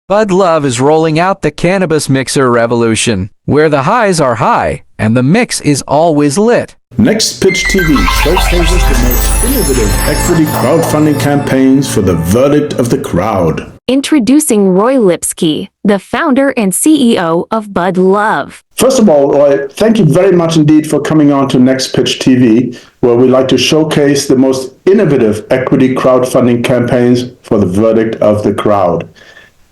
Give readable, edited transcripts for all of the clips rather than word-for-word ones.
Bud Love is rolling out the cannabis mixer revolution, where the highs are high and the mix is always lit. Next Pitch TV showcases the most innovative equity crowdfunding campaigns for the verdict of the crowd. Introducing Roy Lipski, the founder and CEO of Bud Love. First of all, Roy, thank you very much indeed for coming on to Next Pitch TV, where we like to showcase the most innovative equity crowdfunding campaigns for the verdict of the crowd.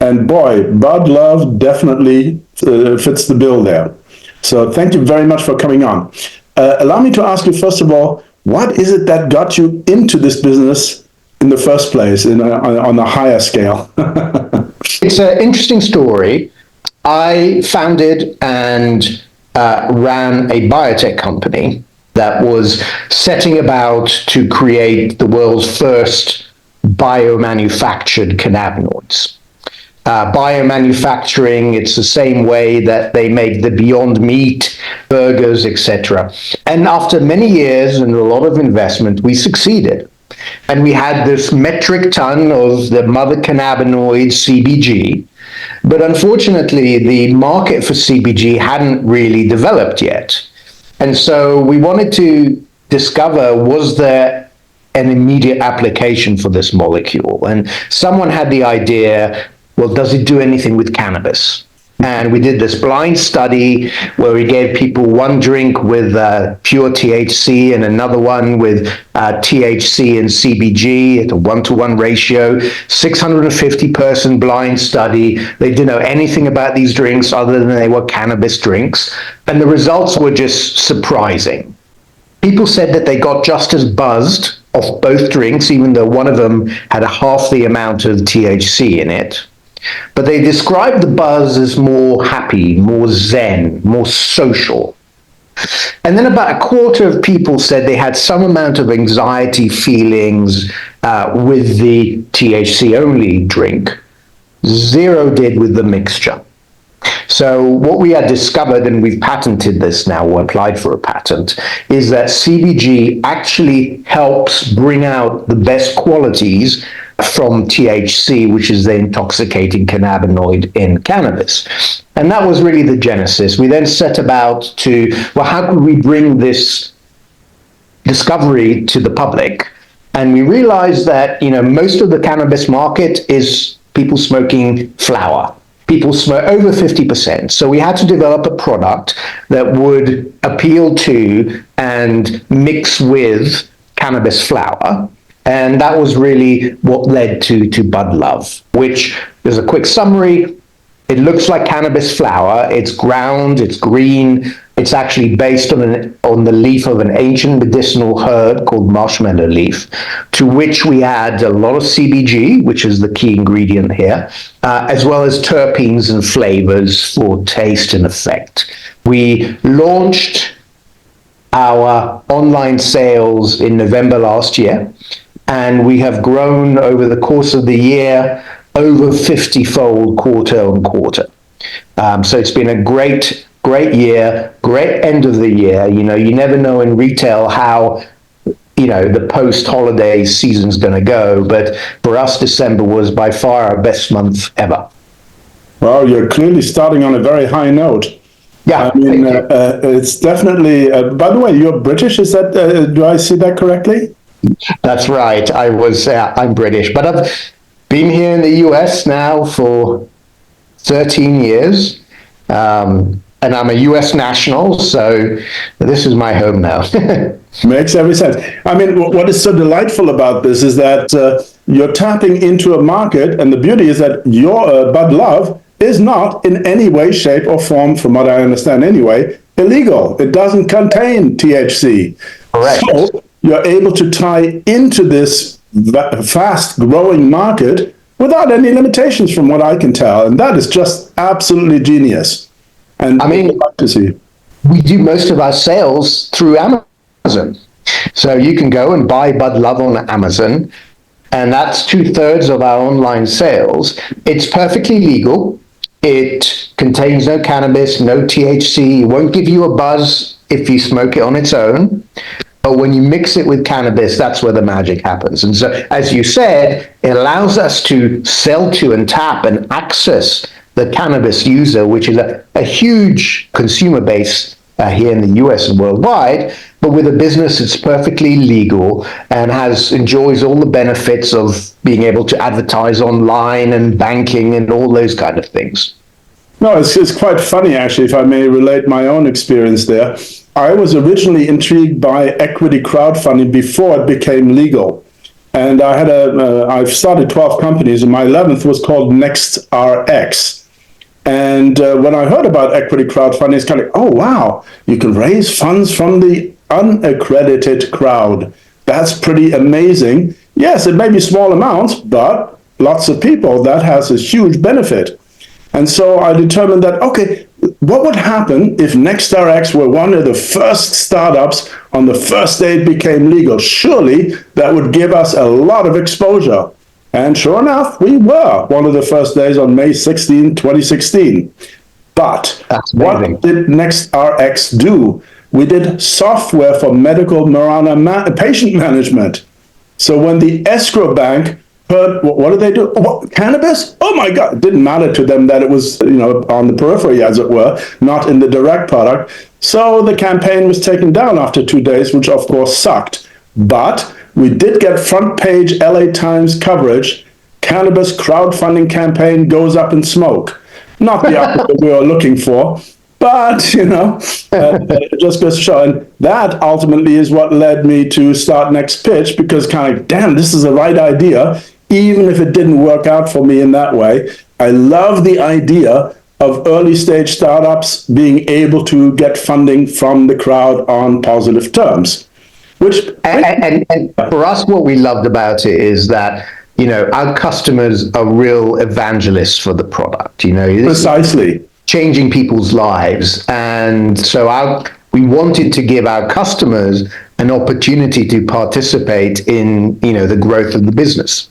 And boy, Bud Love definitely fits the bill there. So thank you very much for coming on. Allow me to ask you, first of all, what is it that got you into this business in the first place on a higher scale? It's an interesting story. I founded and ran a biotech company that was setting about to create the world's first biomanufactured cannabinoids. Biomanufacturing, it's the same way that they make the Beyond Meat burgers, etc. And after many years and a lot of investment, we succeeded. And we had this metric ton of the mother cannabinoid, CBG. But unfortunately, the market for CBG hadn't really developed yet. And so we wanted to discover, was there an immediate application for this molecule? And someone had the idea, well, does it do anything with cannabis? And we did this blind study where we gave people one drink with pure THC and another one with THC and CBG at a 1-to-1 ratio, 650-person blind study. They didn't know anything about these drinks other than they were cannabis drinks. And the results were just surprising. People said that they got just as buzzed off both drinks, even though one of them had half the amount of THC in it. But they described the buzz as more happy, more zen, more social. And then about a quarter of people said they had some amount of anxiety feelings with the THC-only drink. Zero did with the mixture. So what we had discovered, and we've patented this now, or applied for a patent, is that CBG actually helps bring out the best qualities from THC, which is the intoxicating cannabinoid in cannabis. And that was really the genesis. We then set about to, well, how could we bring this discovery to the public? And we realized that, most of the cannabis market is people smoking flower. People smoke over 50%. So we had to develop a product that would appeal to and mix with cannabis flower. And that was really what led to Bud Love, which is a quick summary. It looks like cannabis flower. It's ground, it's green. It's actually based on the leaf of an ancient medicinal herb called marshmallow leaf, to which we add a lot of CBG, which is the key ingredient here, as well as terpenes and flavors for taste and effect. We launched our online sales in November last year, and we have grown over the course of the year over 50-fold quarter on quarter. So it's been a great year, great end of the year. You never know in retail how, the post-holiday season's going to go. But for us, December was by far our best month ever. Well, you're clearly starting on a very high note. Yeah, I mean, it's definitely, by the way, you're British, is that, do I see that correctly? That's right. I'm British, but I've been here in the US now for 13 years. And I'm a US national, so this is my home now. Makes every sense. I mean, what is so delightful about this is that you're tapping into a market, and the beauty is that your Bud Love is not in any way, shape, or form, from what I understand anyway, illegal. It doesn't contain THC. Correct. So you're able to tie into this fast-growing market without any limitations, from what I can tell, and that is just absolutely genius. And I mean, like to see. We do most of our sales through Amazon. So you can go and buy Bud Love on Amazon, and that's 2/3 of our online sales. It's perfectly legal. It contains no cannabis, no THC. It won't give you a buzz if you smoke it on its own. But when you mix it with cannabis, that's where the magic happens. And so, as you said, it allows us to sell to and tap and access the cannabis user, which is a huge consumer base here in the US and worldwide, but with a business that's perfectly legal and enjoys all the benefits of being able to advertise online and banking and all those kind of things. No, it's quite funny, actually, if I may relate my own experience there. I was originally intrigued by equity crowdfunding before it became legal. And I've started 12 companies, and my 11th was called NextRx. And when I heard about equity crowdfunding, it's kind of, oh, wow, you can raise funds from the unaccredited crowd. That's pretty amazing. Yes, it may be small amounts, but lots of people, that has a huge benefit. And so I determined that, okay, what would happen if NextRx were one of the first startups on the first day it became legal? Surely that would give us a lot of exposure. And sure enough, we were one of the first days on May 16, 2016. But what did NextRx do? We did software for medical marijuana patient management. So when the escrow bank heard, what did they do? What, cannabis? Oh my God, it didn't matter to them that it was, on the periphery, as it were, not in the direct product. So the campaign was taken down after 2 days, which of course sucked. But we did get front page LA Times coverage. Cannabis crowdfunding campaign goes up in smoke. Not the output we were looking for, but, it just goes to show. And that ultimately is what led me to start Next Pitch, because kind of, damn, this is the right idea, even if it didn't work out for me in that way. I love the idea of early stage startups being able to get funding from the crowd on positive terms. And for us, what we loved about it is that, our customers are real evangelists for the product, Precisely. Changing people's lives. And so we wanted to give our customers an opportunity to participate in, the growth of the business.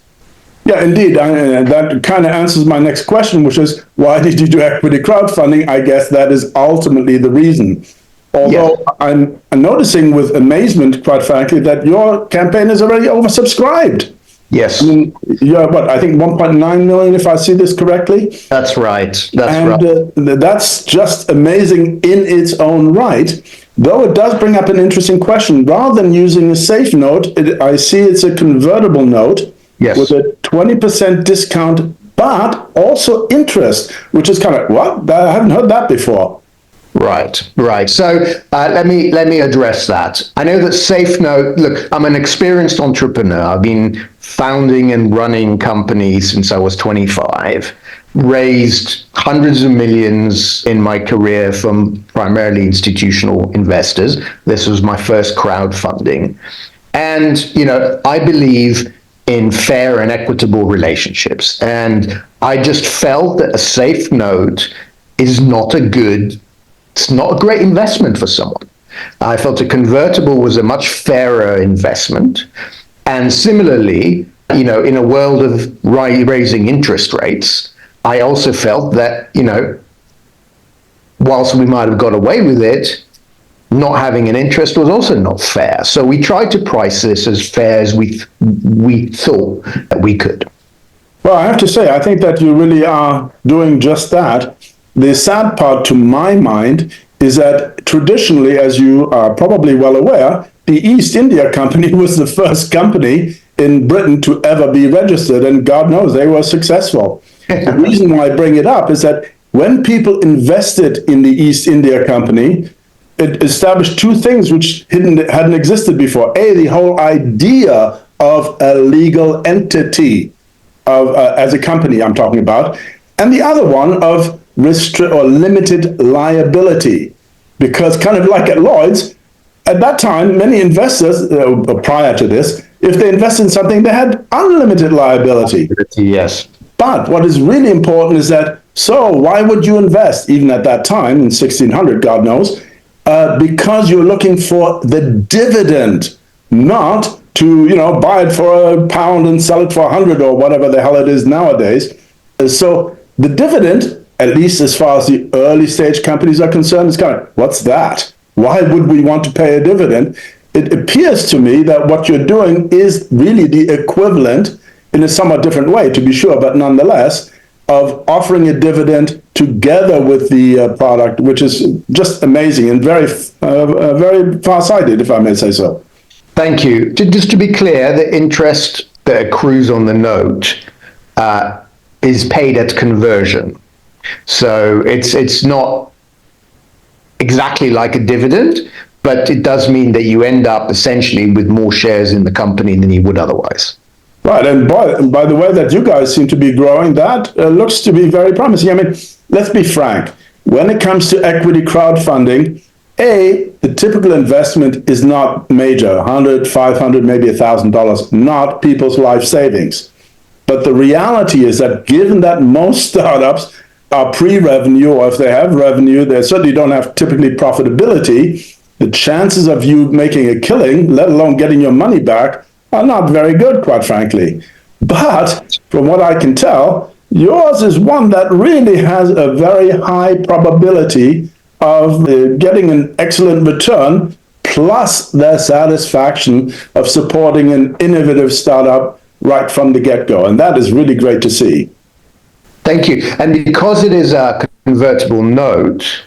Yeah, indeed. And that kind of answers my next question, which is, why did you do equity crowdfunding? I guess that is ultimately the reason. Although I'm noticing with amazement, quite frankly, that your campaign is already oversubscribed. Yes. I mean, you're I think 1.9 million, if I see this correctly. That's right. That's just amazing in its own right. Though it does bring up an interesting question. Rather than using a safe note, I see it's a convertible note. Yes. With a 20% discount, but also interest, which is kind of, what? I haven't heard that before. Right. So let me address that. I know that SafeNote, look, I'm an experienced entrepreneur. I've been founding and running companies since I was 25, raised hundreds of millions in my career from primarily institutional investors. This was my first crowdfunding. And, I believe in fair and equitable relationships. And I just felt that a SafeNote is it's not a great investment for someone. I felt a convertible was a much fairer investment. And similarly, in a world of raising interest rates, I also felt that, whilst we might have got away with it, not having an interest was also not fair. So we tried to price this as fair as we thought that we could. Well, I have to say, I think that you really are doing just that. The sad part, to my mind, is that traditionally, as you are probably well aware, the East India Company was the first company in Britain to ever be registered, and God knows they were successful. The reason why I bring it up is that when people invested in the East India Company, it established two things which hadn't existed before. A, the whole idea of a legal entity, as a company I'm talking about, and the other one of limited liability, because kind of like at Lloyd's, at that time, many investors, prior to this, if they invested in something, they had unlimited liability. Yes. But what is really important is that, so why would you invest, even at that time, in 1600, God knows, because you're looking for the dividend, not to, buy it for £1 and sell it for 100 or whatever the hell it is nowadays. So the dividend, at least as far as the early stage companies are concerned, is kind of, what's that? Why would we want to pay a dividend? it appears to me that what you're doing is really the equivalent, in a somewhat different way, to be sure, but nonetheless, of offering a dividend together with the product, which is just amazing and very far-sighted, if I may say so. Thank you. Just to be clear, the interest that accrues on the note is paid at conversion. So it's not exactly like a dividend, but it does mean that you end up essentially with more shares in the company than you would otherwise. Right, and by the way that you guys seem to be growing, that looks to be very promising. I mean, let's be frank. When it comes to equity crowdfunding, the typical investment is not major, $100, $500, maybe $1,000, not people's life savings. But the reality is that given that most startups are pre-revenue, or if they have revenue, they certainly don't have typically profitability, the chances of you making a killing, let alone getting your money back, are not very good, quite frankly. But from what I can tell, yours is one that really has a very high probability of getting an excellent return, plus the satisfaction of supporting an innovative startup right from the get-go. And that is really great to see. Thank you. And because it is a convertible note,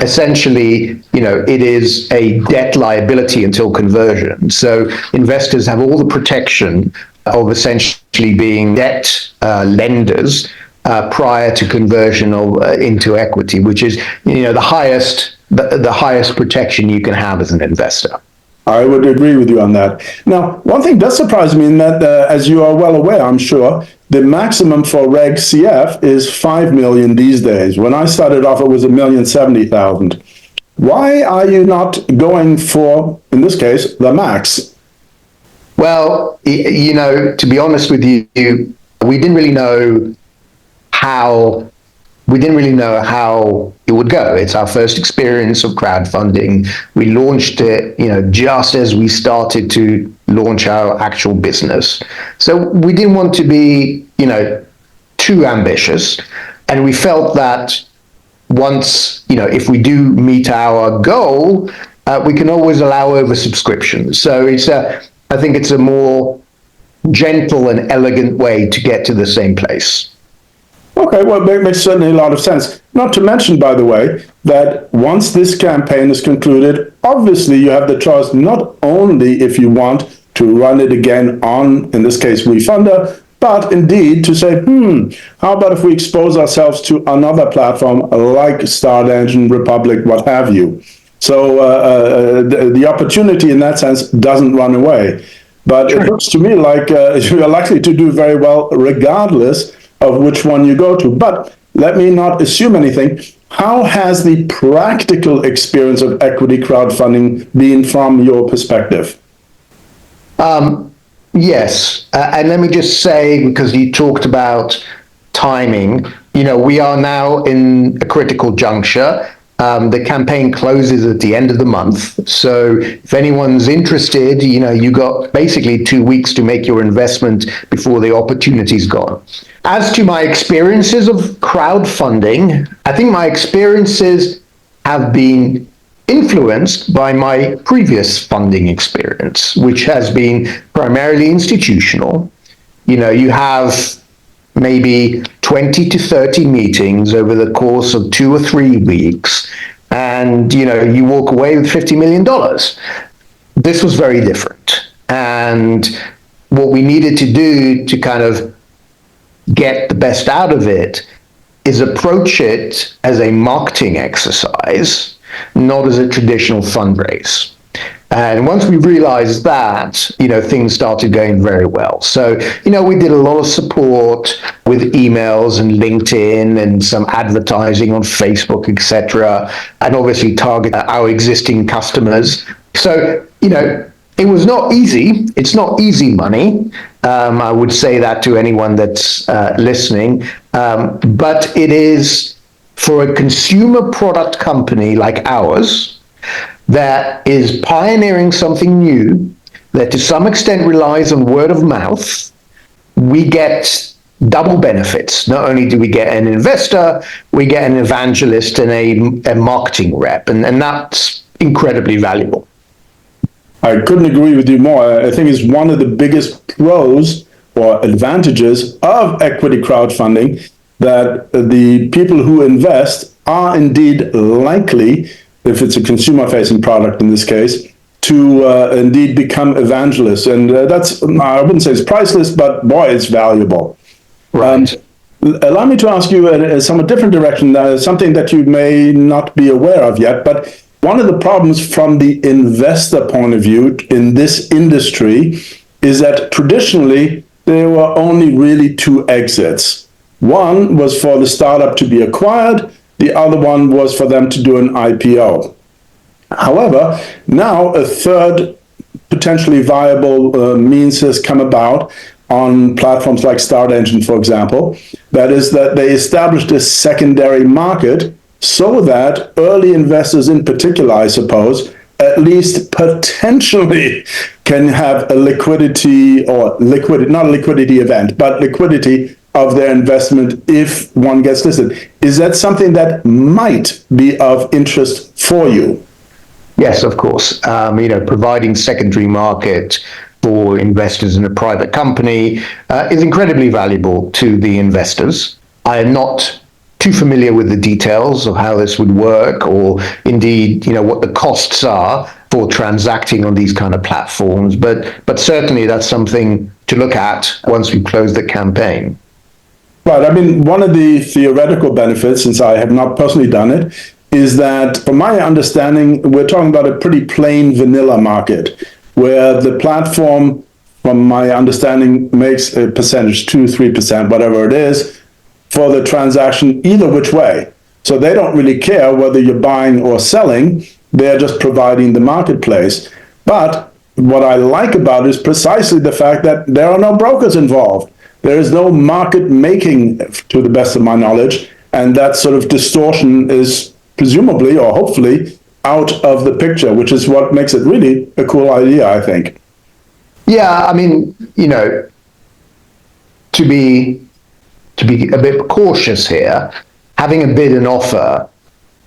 essentially, it is a debt liability until conversion. So investors have all the protection of essentially being debt lenders prior to conversion into equity, which is, the highest protection you can have as an investor. I would agree with you on that. Now, one thing does surprise me in that, as you are well aware, I'm sure, the maximum for Reg CF is 5 million these days. When I started off, it was 1,070,000. Why are you not going for, in this case, the max? Well, to be honest with you, we didn't really know how it would go. It's our first experience of crowdfunding. We launched it, just as we started to launch our actual business. So we didn't want to be, too ambitious. And we felt that once, if we do meet our goal, we can always allow oversubscriptions. So I think it's a more gentle and elegant way to get to the same place. Okay, well, it makes certainly a lot of sense. Not to mention, by the way, that once this campaign is concluded, obviously you have the choice not only, if you want, to run it again on, in this case, WeFunder, but indeed to say, how about if we expose ourselves to another platform like Start Engine, Republic, what have you. So the opportunity in that sense doesn't run away. But it looks to me like you are likely to do very well regardless of which one you go to. But let me not assume anything. How has the practical experience of equity crowdfunding been from your perspective? Yes. And let me just say, because you talked about timing, we are now in a critical juncture. The campaign closes at the end of the month. So if anyone's interested, you got basically 2 weeks to make your investment before the opportunity's gone. As to my experiences of crowdfunding, I think my experiences have been influenced by my previous funding experience, which has been primarily institutional. You have maybe 20 to 30 meetings over the course of 2 or 3 weeks, and you walk away with $50 million. This was very different. And what we needed to do to kind of get the best out of it is approach it as a marketing exercise, not as a traditional fundraise. And once we realized that, things started going very well. So, we did a lot of support with emails and LinkedIn and some advertising on Facebook, etc., and obviously target our existing customers. So, it was not easy. It's not easy money. I would say that to anyone that's listening. But it is, for a consumer product company like ours, that is pioneering something new, that to some extent relies on word of mouth, we get double benefits. Not only do we get an investor, we get an evangelist and a marketing rep, and that's incredibly valuable. I couldn't agree with you more. I think it's one of the biggest pros or advantages of equity crowdfunding that the people who invest are indeed likely, if it's a consumer-facing product in this case, to indeed become evangelists. And that's, I wouldn't say it's priceless, but boy, it's valuable. Right. Allow me to ask you a somewhat different direction, something that you may not be aware of yet, but one of the problems from the investor point of view in this industry is that traditionally there were only really two exits. One was for the startup to be acquired, the other one was for them to do an IPO. However, now a third potentially viable means has come about on platforms like Start Engine, for example. That is that they established a secondary market so that early investors in particular, I suppose, at least potentially can have a liquidity or liquidity, not a liquidity event, but liquidity of their investment if one gets listed. Is that something that might be of interest for you? Yes, of course. Providing secondary market for investors in a private company is incredibly valuable to the investors. I am not too familiar with the details of how this would work, or indeed, what the costs are for transacting on these kind of platforms. But certainly that's something to look at once we close the campaign. Right. I mean, one of the theoretical benefits, since I have not personally done it, is that, from my understanding, we're talking about a pretty plain vanilla market where the platform, from my understanding, makes a percentage, 2-3%, whatever it is, for the transaction either which way. So they don't really care whether you're buying or selling, they're just providing the marketplace. But what I like about it is precisely the fact that there are no brokers involved. There is no market making, to the best of my knowledge, and that sort of distortion is presumably or hopefully out of the picture, which is what makes it really a cool idea, I think. Yeah, I mean, to be a bit cautious here, having a bid and offer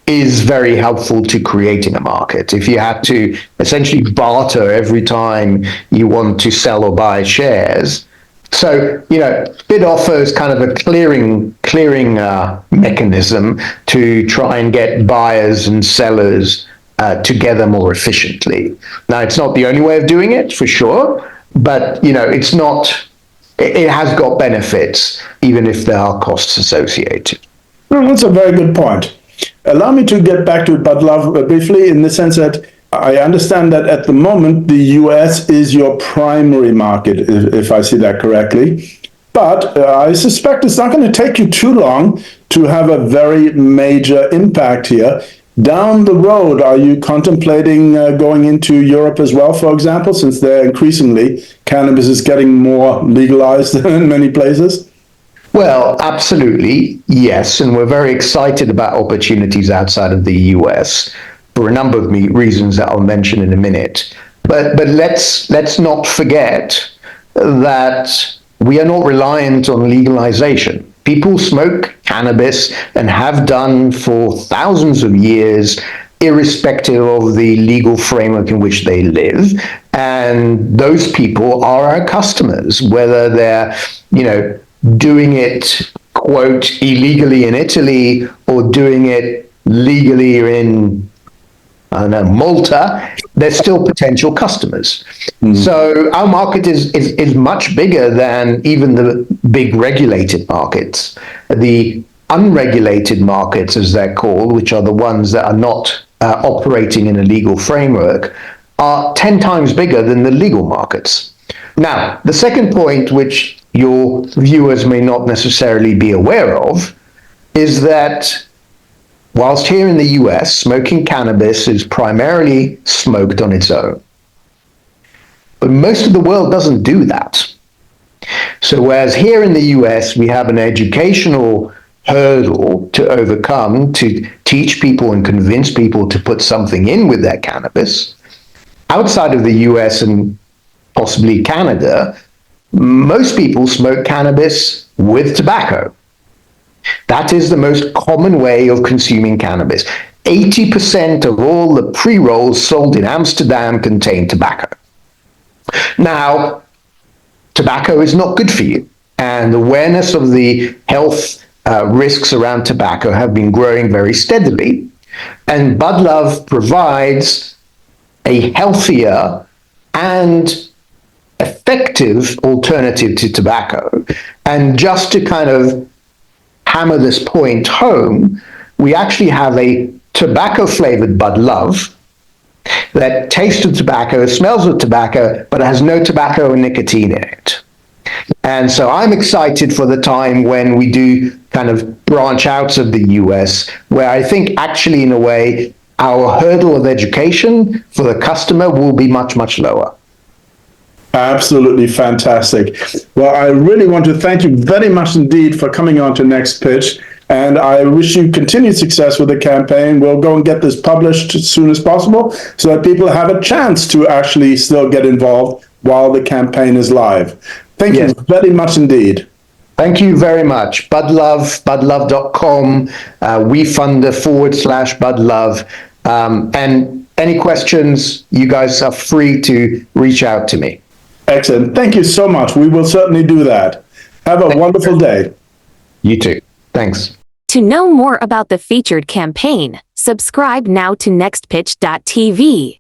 is very helpful to creating a market. If you had to essentially barter every time you want to sell or buy shares, so bid offer is kind of a clearing mechanism to try and get buyers and sellers together more efficiently. Now, it's not the only way of doing it, for sure, but it's not. It has got benefits, even if there are costs associated. Well, that's a very good point. Allow me to get back to Budlove briefly, in the sense that I understand that at the moment, the US is your primary market, if I see that correctly. But I suspect it's not going to take you too long to have a very major impact here. Down the road, are you contemplating going into Europe as well, for example, since there increasingly cannabis is getting more legalized in many places? Well, absolutely, yes. And we're very excited about opportunities outside of the US for a number of reasons that I'll mention in a minute. But let's not forget that we are not reliant on legalization. People smoke cannabis and have done for thousands of years, irrespective of the legal framework in which they live. And those people are our customers, whether they're, doing it, quote, illegally in Italy or doing it legally in, I don't know, Malta, they're still potential customers. So our market is much bigger than even the big regulated markets. The unregulated markets, as they're called, which are the ones that are not operating in a legal framework, are 10 times bigger than the legal markets. Now, the second point, which your viewers may not necessarily be aware of, is that whilst here in the US, smoking cannabis is primarily smoked on its own. But most of the world doesn't do that. So whereas here in the US, we have an educational hurdle to overcome to teach people and convince people to put something in with their cannabis, outside of the US and possibly Canada, most people smoke cannabis with tobacco. That is the most common way of consuming cannabis. 80% of all the pre-rolls sold in Amsterdam contain tobacco. Now, tobacco is not good for you, and awareness of the health risks around tobacco have been growing very steadily. And Bud Love provides a healthier and effective alternative to tobacco. And just to kind of hammer this point home, we actually have a tobacco-flavored Bud Love that tastes of tobacco, smells of tobacco, but has no tobacco and nicotine in it. And so I'm excited for the time when we do kind of branch out of the US, where I think actually, in a way, our hurdle of education for the customer will be much, much lower. Absolutely fantastic. Well, I really want to thank you very much indeed for coming on to Next Pitch. And I wish you continued success with the campaign. We'll go and get this published as soon as possible so that people have a chance to actually still get involved while the campaign is live. Thank you very much indeed. Thank you very much. Bud Love, budlove.com, WeFunder / Bud Love. And any questions, you guys are free to reach out to me. Excellent. Thank you so much. We will certainly do that. Have a wonderful day. You too. Thanks. To know more about the featured campaign, subscribe now to nextpitch.tv.